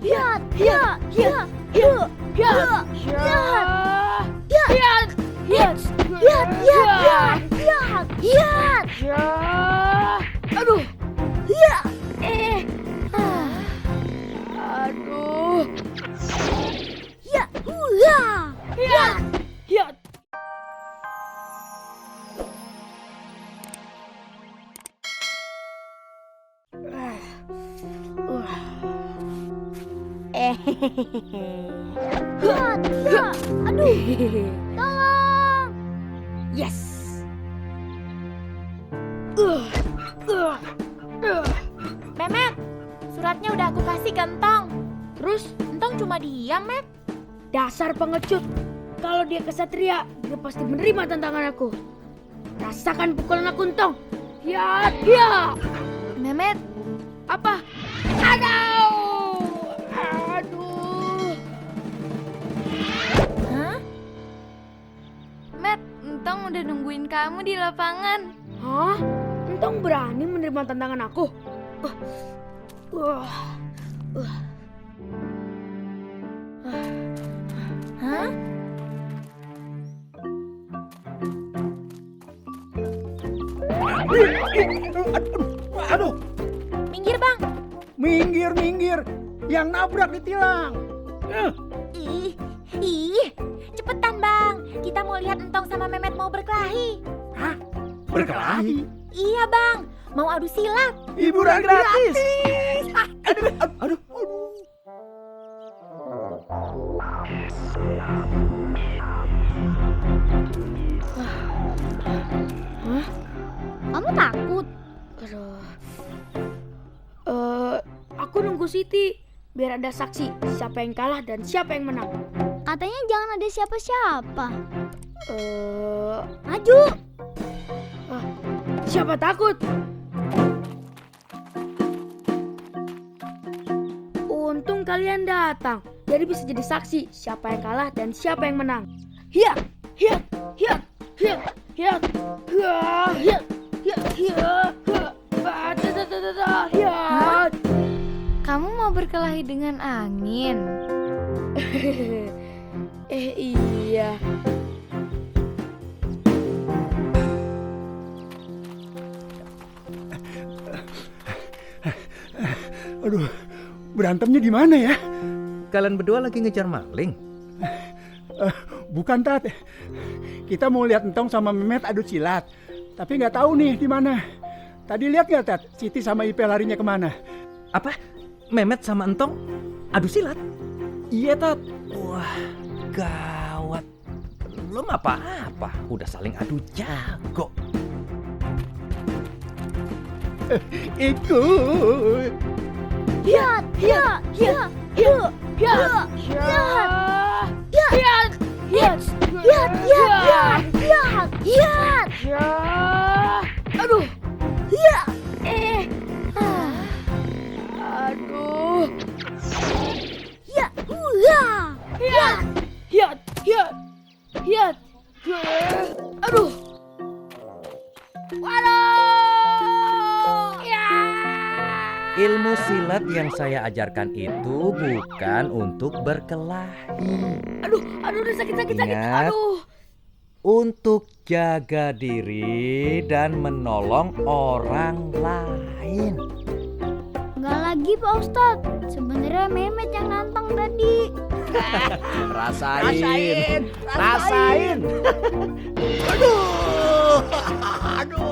hiat, hiat, hiat, hiat, hiat, hiat, hiat, hiat, hiat, hiat, hiat, hiat, aduh, hiat, aduh, hiat, hiat, hiat. Hiat, hiat, aduh, tolong. Yes. Memet, suratnya udah aku kasih ke Entong. Terus Entong cuma diam, Met. Dasar pengecut. Kalau dia kesatria, dia pasti menerima tantangan aku. Rasakan pukulan aku, Entong. Hiat, hiat. Memet, Apa? Aduh. Aduh. hah? Met, Entong udah nungguin kamu di lapangan. Hah? Entong berani menerima tantangan aku? Hah? Aduh, Minggir, Bang. minggir, minggir. Yang nabrak ditilang. Ih, cepetan, Bang. Kita mau lihat Entong sama Memet mau berkelahi. Hah? Berkelahi? Iya, Bang. Mau adu silat. Hiburan gratis. Aduh, aduh, aduh. Kamu takut? Aduh. Aku nunggu Siti biar ada saksi siapa yang kalah dan siapa yang menang. Katanya jangan ada siapa-siapa. Maju. Siapa takut? Untung kalian datang. Jadi bisa jadi saksi siapa yang kalah dan siapa yang menang. Hiat, hiat, hiat, hiat, hiat, hiat, hiat, hiat, hiat, hiat. Kamu mau berkelahi dengan angin? Iya. Aduh, berantemnya di mana ya? Kalian berdua lagi ngejar maling? Bukan, Tat. Kita mau lihat Entong sama Memet adu silat. Tapi nggak tahu nih di mana. Tadi lihat nggak, Tat? Siti sama Ipe larinya kemana? Apa? Memet sama Entong adu silat? Iya, Tat. Wah, gawat. Belum apa-apa, udah saling adu jago. Ikut. Hiat, hiat, hiat, hiat, hiat, hiat, hiat, hiat, hiat, hiat, hiat, hiat. Aduh. Hiat. Aduh. Hiat. Hiat, hiat, hiat, hiat. Aduh. Waduh. Ya. Ilmu silat yang saya ajarkan itu bukan untuk berkelahi. Aduh, udah sakit. Ingat. Aduh. Untuk jaga diri dan menolong orang lain. Enggak lagi Pak Ustadz. Sebenarnya Mehmet yang nantang tadi. Rasain. Rasain. Aduh. Aduh.